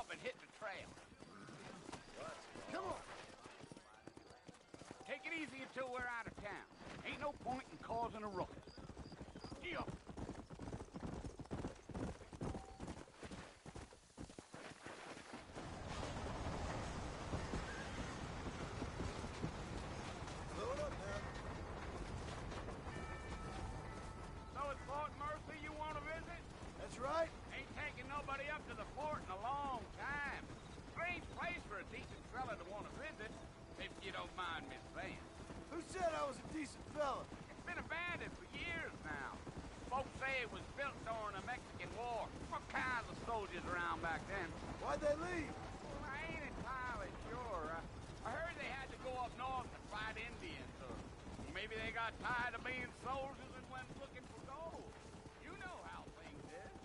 up and hit the trail. Come on. Take it easy until we're out of town. Ain't no point in causing a ruckus. Yeah. Load up, man. So it's Fort Mercy you want to visit? That's right. Ain't taking nobody up to the fort in a long time. Strange place for a decent fella to want to visit, if you don't mind me saying. Who said I was a decent fella? It's been abandoned for years now. Folks say it was built during the Mexican War. All kinds of soldiers around back then. Why'd they leave? Well, I ain't entirely sure. I heard they had to go up north to fight Indians, or maybe they got tired of being soldiers and went looking for gold. You know how things is.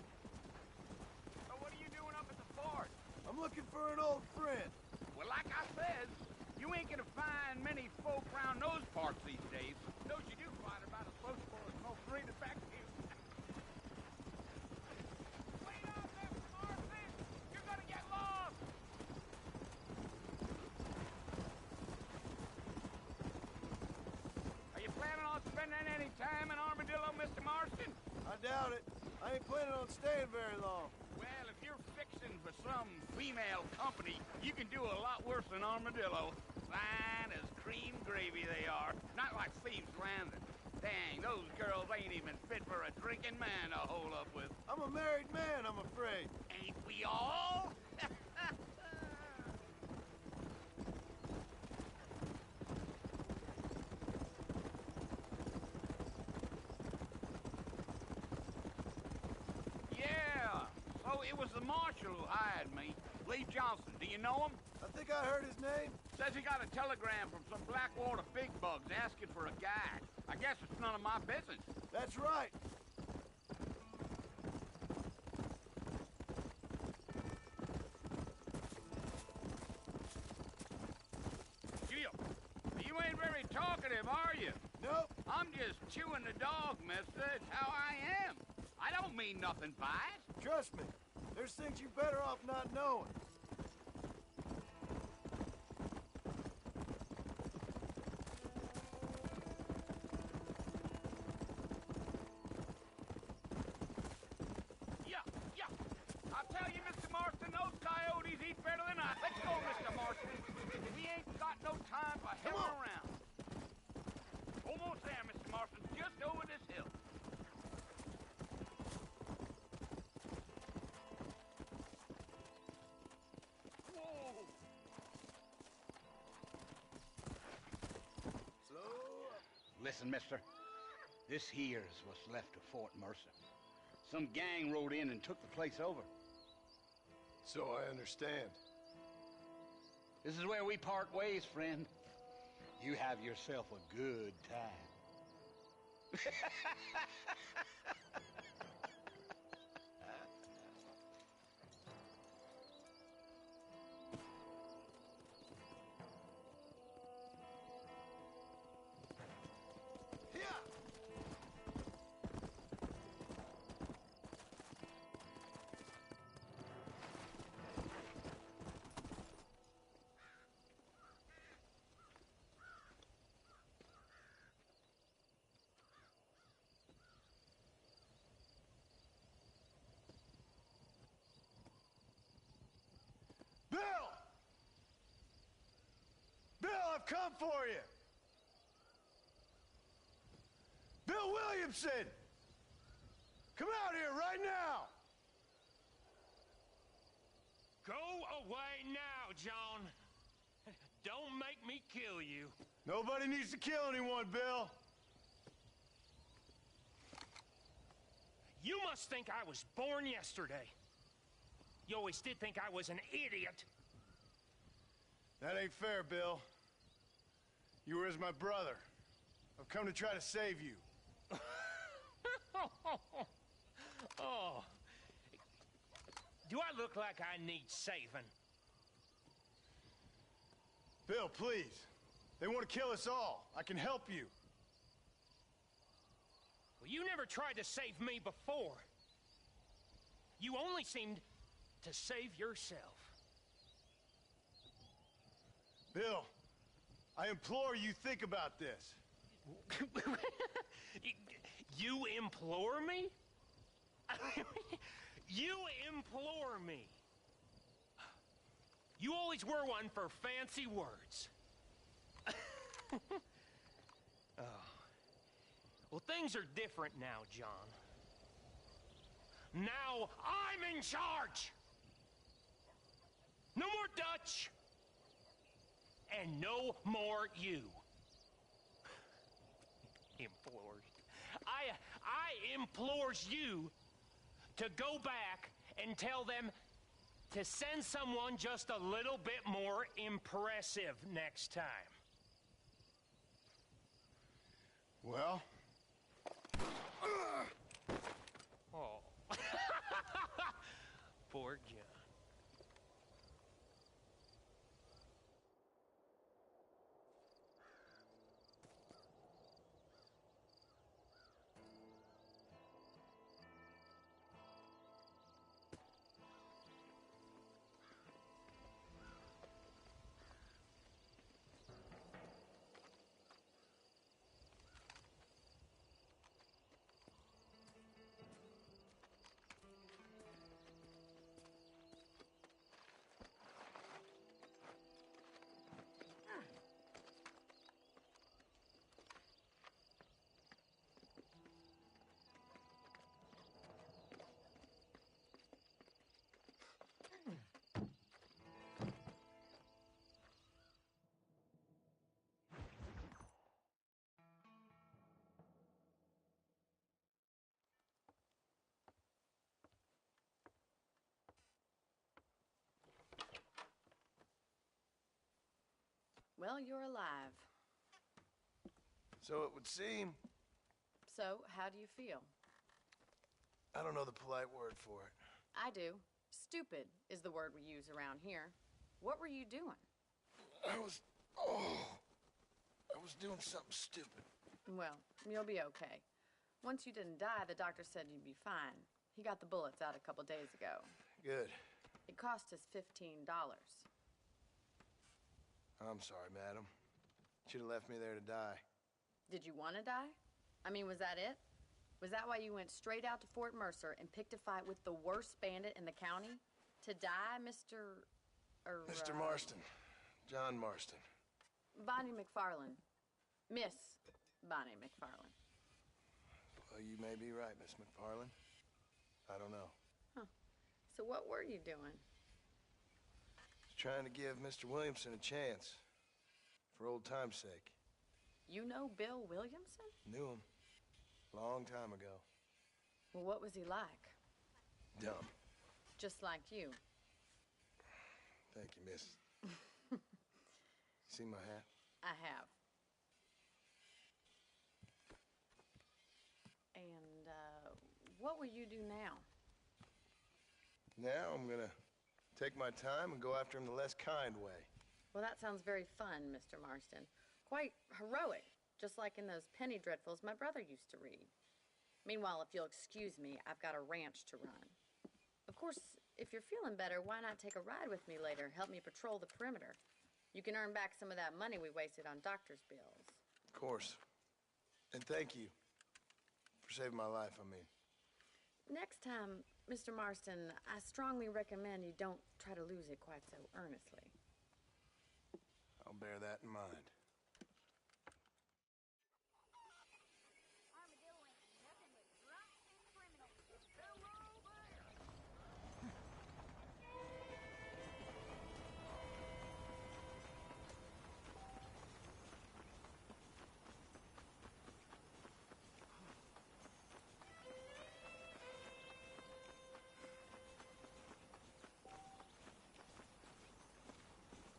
So what are you doing up at the fort? I'm looking for an old friend. Well, like I said, you ain't gonna find many folk around those parts these days. Those you do find are about as sociable as most read effective. Wait up there, Marcy! You're gonna get lost! Are you planning on spending any time in Armadillo, Mr. Marston? I doubt it. I ain't planning on staying very long. Well, if you're fixing for some female company, you can do a lot worse than Armadillo. Fine as cream gravy they are. Not like Thieves' Landing. Dang, those girls ain't even fit for a drinking man to hole up with. I'm a married man, I'm afraid. Ain't we all? Yeah, so it was the marshal who hired me. Lee Johnson, do you know him? I think I heard his name. Says he got a telegram from some Blackwater big bugs asking for a guide. I guess it's none of my business. That's right. Gil, you ain't very talkative, are you? Nope. I'm just chewing the dog, mister. It's how I am. I don't mean nothing by it. Trust me. There's things you're better off not knowing. Yeah. I'll tell you, Mr. Marston, those coyotes eat better than I. Let's go, Mr. Marston. We ain't got no time for hemming around. Almost there, Mr. Marston. Just over this hill. Whoa! Slow up. Listen, mister. This here's what's left of Fort Mercer. Some gang rode in and took the place over. So I understand. This is where we part ways, friend. You have yourself a good time. Here! Bill! Bill, I've come for you! Bill Williamson! Come out here right now! Go away now, John. Don't make me kill you. Nobody needs to kill anyone, Bill. You must think I was born yesterday. You always did think I was an idiot. That ain't fair, Bill. You were as my brother. I've come to try to save you. Oh. Do I look like I need saving? Bill, please. They want to kill us all. I can help you. Well, you never tried to save me before. You only seemed to save yourself. Bill, I implore you think about this. You implore me? You implore me. You always were one for fancy words. Oh. Well, things are different now, John. Now I'm in charge! No more Dutch! And no more you. Implores. I implores you to go back and tell them to send someone just a little bit more impressive next time. Well? Oh. Poor John. Well, you're alive. So it would seem. So, how do you feel? I don't know the polite word for it. I do. Stupid is the word we use around here. What were you doing? I was doing something stupid. Well, you'll be okay. Once you didn't die, the doctor said you'd be fine. He got the bullets out a couple days ago. Good. It cost us $15. I'm sorry, madam. Should have left me there to die. Did you want to die? I mean, was that it? Was that why you went straight out to Fort Mercer and picked a fight with the worst bandit in the county? To die, Mr. Mr. Marston. John Marston. Bonnie McFarlane. Miss Bonnie McFarlane. Well, you may be right, Miss McFarlane. I don't know. Huh. So what were you doing? Trying to give Mr. Williamson a chance. For old time's sake. You know Bill Williamson? Knew him. Long time ago. Well, what was he like? Dumb. Just like you. Thank you, miss. See my hat? I have. And, what will you do now? Now I'm gonna take my time and go after him the less kind way. Well, that sounds very fun, Mr. Marston. Quite heroic, just like in those penny dreadfuls my brother used to read. Meanwhile, if you'll excuse me, I've got a ranch to run. Of course, if you're feeling better, why not take a ride with me later? Help me patrol the perimeter. You can earn back some of that money we wasted on doctor's bills. Of course. And thank you for saving my life, I mean. Next time, Mr. Marston, I strongly recommend you don't try to lose it quite so earnestly. I'll bear that in mind.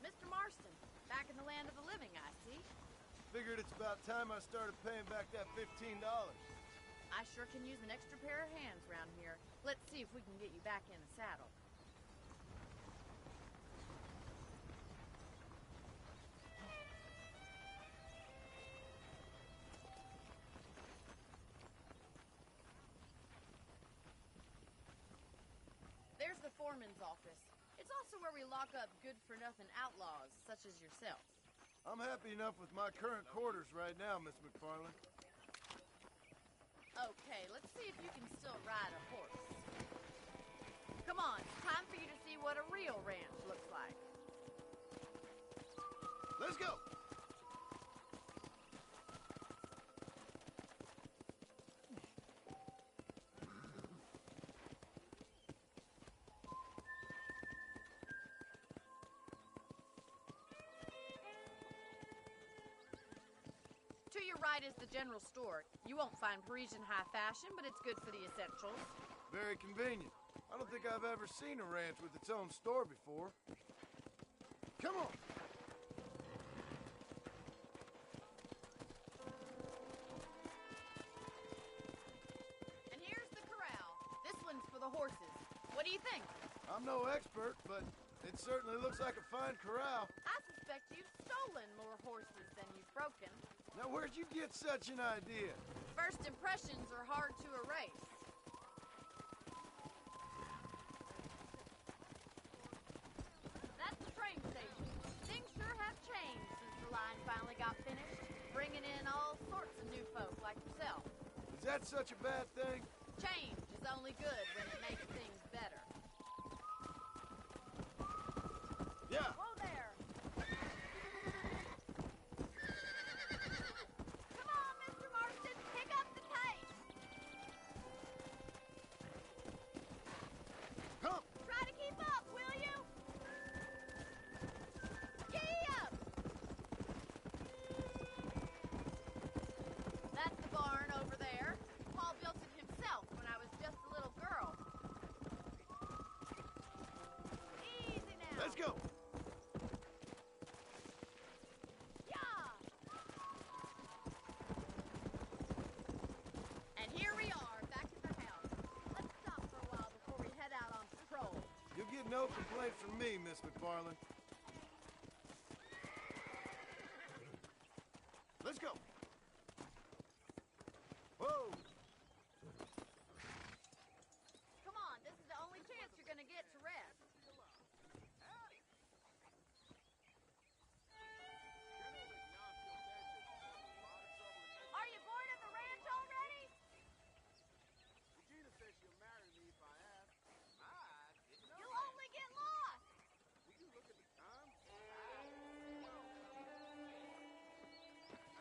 Mr. Marston, back in the land of the living, I see. Figured it's about time I started paying back that $15. I sure can use an extra pair of hands around here. Let's see if we can get you back in the saddle. There's the foreman's office. It's also where we lock up good-for-nothing outlaws, such as yourself. I'm happy enough with my current quarters right now, Miss McFarland. Okay, let's see if you can still ride a horse. Come on, it's time for you to see what a real ranch looks like. Let's go! To your right is the general store. You won't find Parisian high fashion, but it's good for the essentials. Very convenient. I don't think I've ever seen a ranch with its own store before. Come on! And here's the corral. This one's for the horses. What do you think? I'm no expert, but it certainly looks like a fine corral. I suspect you've stolen more horses than you've broken. Now, where'd you get such an idea? First impressions are hard to erase. That's the train station. Things sure have changed since the line finally got finished, bringing in all sorts of new folk like yourself. Is that such a bad thing? Change is only good when it makes things better. Yeah. Whoa there! Come on, Mr. Marston, pick up the pace! Come! Try to keep up, will you? Giddy up! That's the barn over there. Paul built it himself when I was just a little girl. Easy now. Let's go! Yeah! And here we are, back at the house. Let's stop for a while before we head out on patrol. You'll get no complaint from me, Miss McFarland. Let's go! Whoa! Come on, this is the only chance you're gonna get to rest. Are you bored of the ranch already? Regina says she'll marry me if I ask. I didn't know You'll only get lost. Will you look at the time?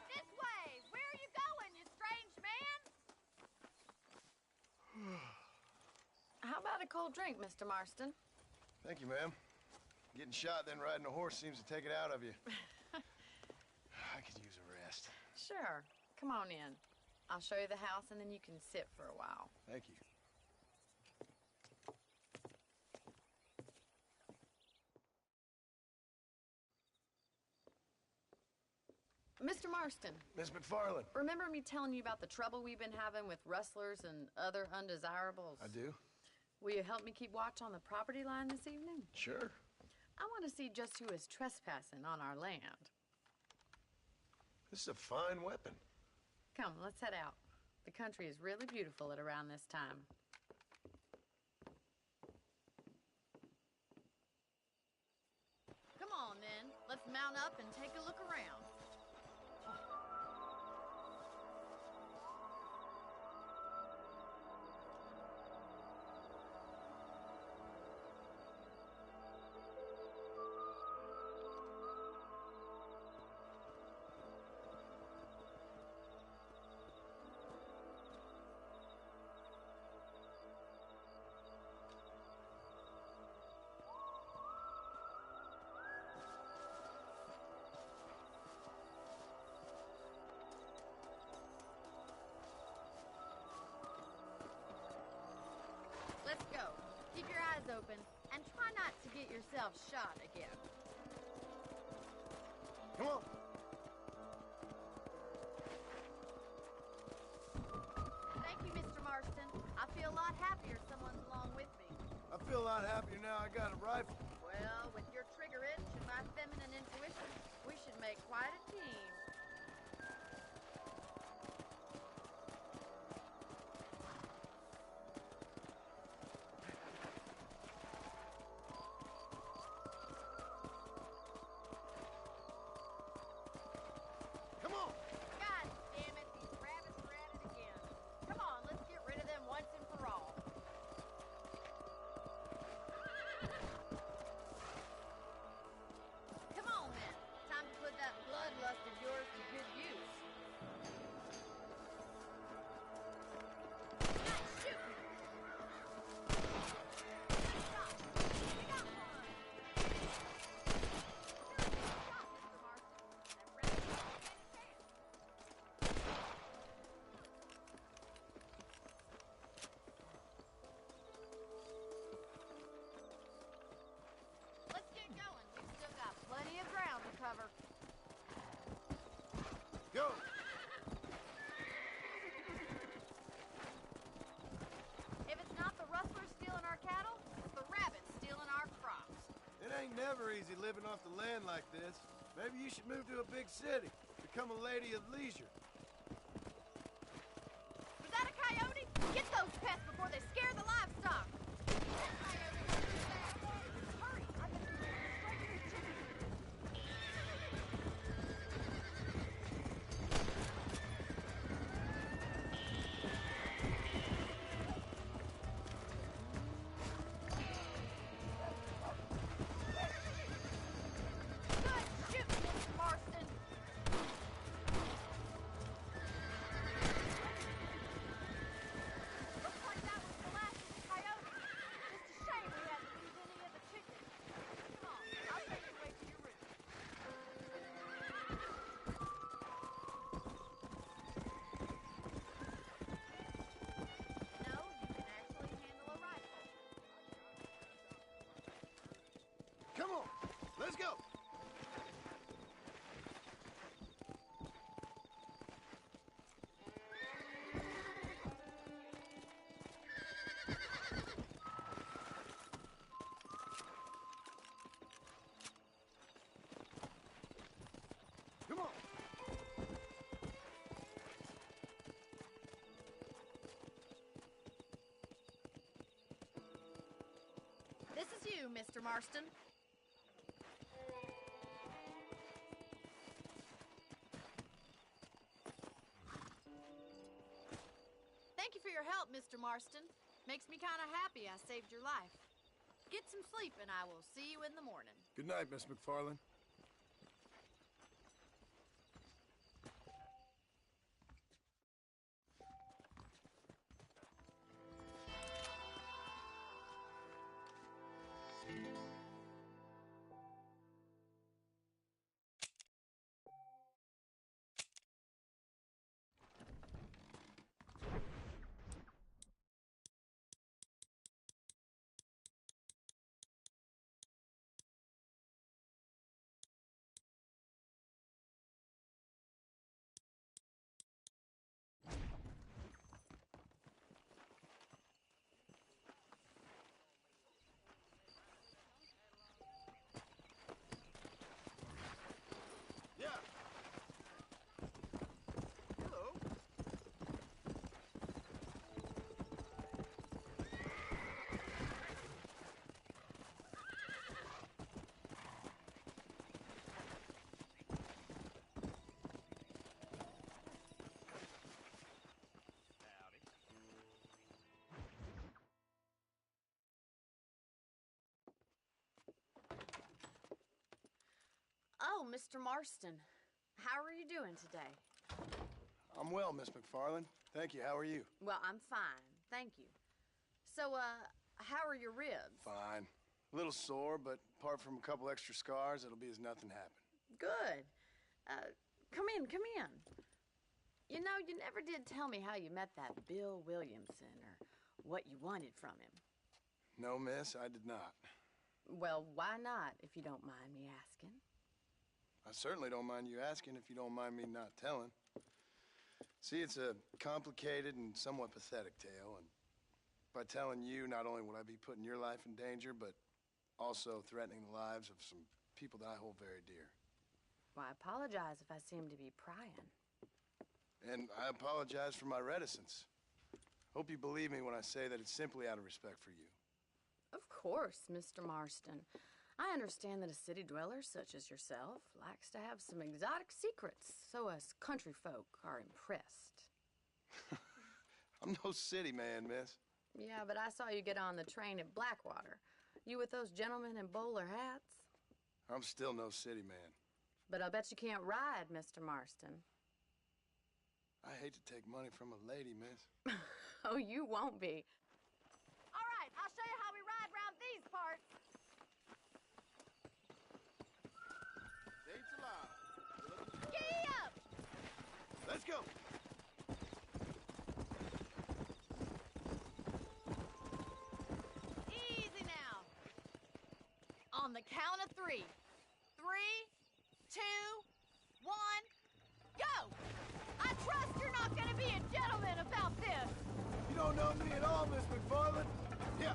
This way. Where are you going, you strange man? How about a cold drink, Mr. Marston? Thank you, ma'am. Getting shot then riding a horse seems to take it out of you. I could use a rest. Sure. Come on in. I'll show you the house, and then you can sit for a while. Thank you. Mr. Marston, Miss McFarland. remember me telling you about the trouble we've been having with rustlers and other undesirables? I do? Will you help me keep watch on the property line this evening? Sure. I want to see just who is trespassing on our land. This is a fine weapon. Come, let's head out. The country is really beautiful at around this time. Come on, then. Let's mount up and take a look around. Let's go. Keep your eyes open and try not to get yourself shot again. Come on. Thank you, Mr. Marston. I feel a lot happier someone's along with me. I feel a lot happier now I got a rifle. Well, with your trigger itch and my feminine intuition, we should make quite a team. never easy living off the land like this. Maybe you should move to a big city. Become a lady of leisure. Was that a coyote? Get those pests before they scare the livestock. Hurry! I'm gonna be straight to your chicken. Good shooting, Mr. Marston. Looks like that was the last of the coyote. Just a shame we had to lose any of the chickens. Come on, I'll take you away to your room. No, you can actually handle a rifle. Come on, let's go. Come on. This is you, Mr. Marston. Thank you for your help, Mr. Marston. Makes me kind of happy I saved your life. Get some sleep and I will see you in the morning. Good night, Miss McFarland. Yeah. Hello. Oh, Mr. Marston. How are you doing today? I'm well, Miss McFarland. Thank you. How are you? Well, I'm fine. Thank you. So, how are your ribs? Fine. A little sore, but apart from a couple extra scars, it'll be as nothing happened. Good. Come in, come in. You know, you never did tell me how you met that Bill Williamson or what you wanted from him. No, miss, I did not. Well, why not, if you don't mind me asking? I certainly don't mind you asking if you don't mind me not telling. See, it's a complicated and somewhat pathetic tale, and by telling you, not only would I be putting your life in danger, but also threatening the lives of some people that I hold very dear. Well, I apologize if I seem to be prying. And I apologize for my reticence. Hope you believe me when I say that it's simply out of respect for you. Of course, Mr. Marston. I understand that a city dweller such as yourself likes to have some exotic secrets, so us country folk are impressed. I'm no city man, miss. Yeah, but I saw you get on the train at Blackwater. You with those gentlemen in bowler hats? I'm still no city man. But I bet you can't ride, Mr. Marston. I hate to take money from a lady, miss. Oh, you won't be. All right, I'll show you how we ride around these parts. Dates allowed. Giddy up! Let's go. Easy now. On the count of 3. 3, 2, 1, go! I trust you're not gonna be a gentleman about this. You don't know me at all, Miss McFarland. Yeah.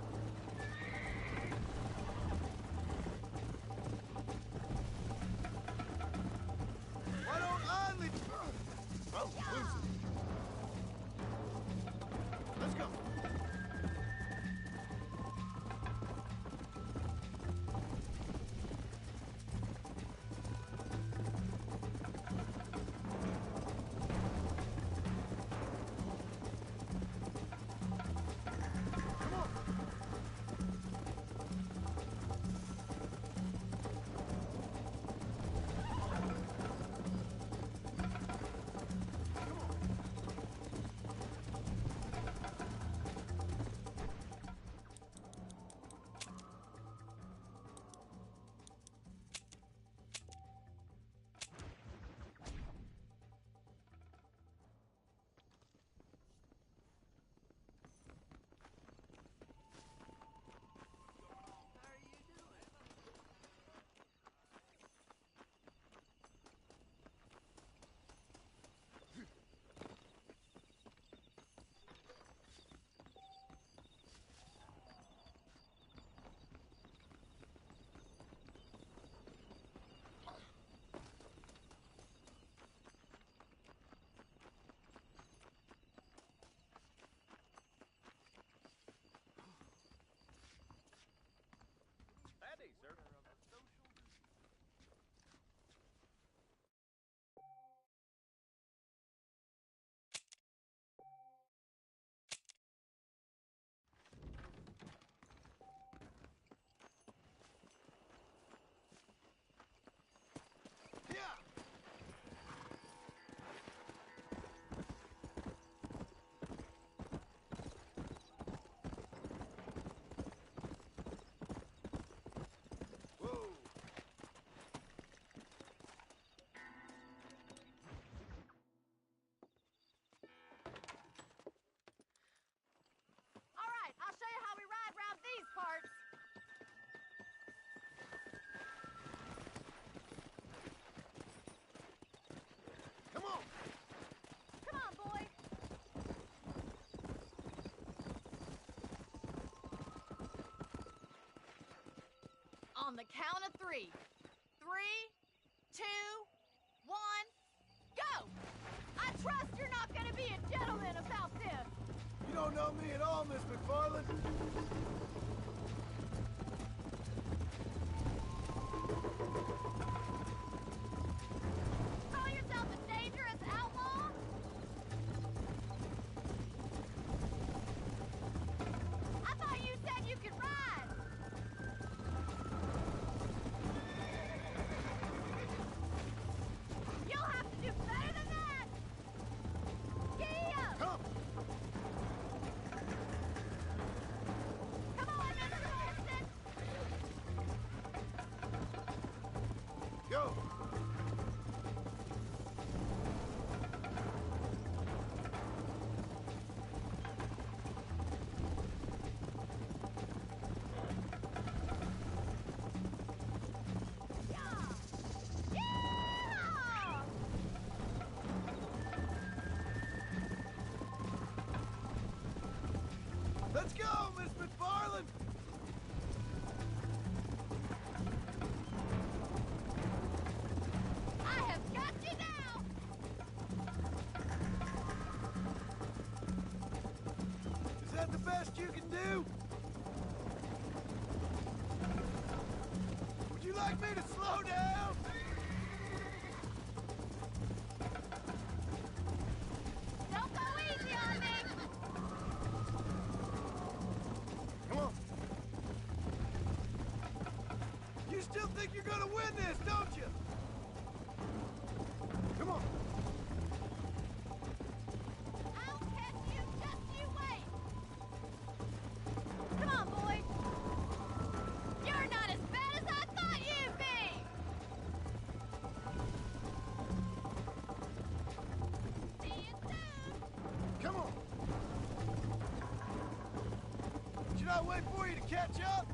On the count of three. 3, 2, 1, go! I trust you're not gonna be a gentleman about this. You don't know me at all, Miss McFarland. Call yourself a dangerous outlaw? I thought you said you could ride. You'll have to do better than that. Giddy up. Come! Come on, Mr. Marston. Go! Yeah! Let's go, Miss McFarland! I have got you now. Is that the best you can do? Would you like me to slow down? Don't go easy on me. Come on. You still think you're gonna win this, don't you? Come on. I'll catch you, just you wait. Come on, boy. You're not as bad as I thought you'd be. See you soon. Come on. Should I wait for you to catch up?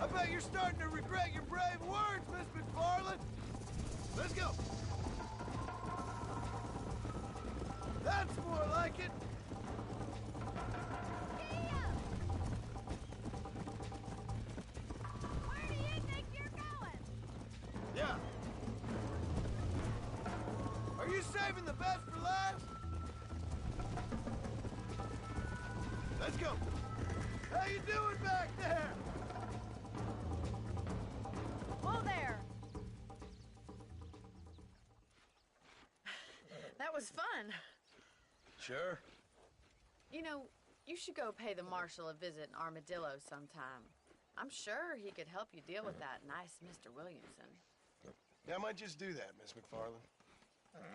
I bet you're starting to regret your brave words, Miss McFarland. Let's go. That's more like it. See ya. Where do you think you're going? Yeah. Are you saving the best for last? Let's go. How you doing back there? Whoa there! That was fun. Sure. You know, you should go pay the marshal a visit in Armadillo sometime. I'm sure he could help you deal with that nice Mr. Williamson. Yeah, I might just do that, Miss McFarland.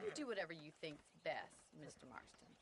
You do whatever you think's best, Mr. Marston.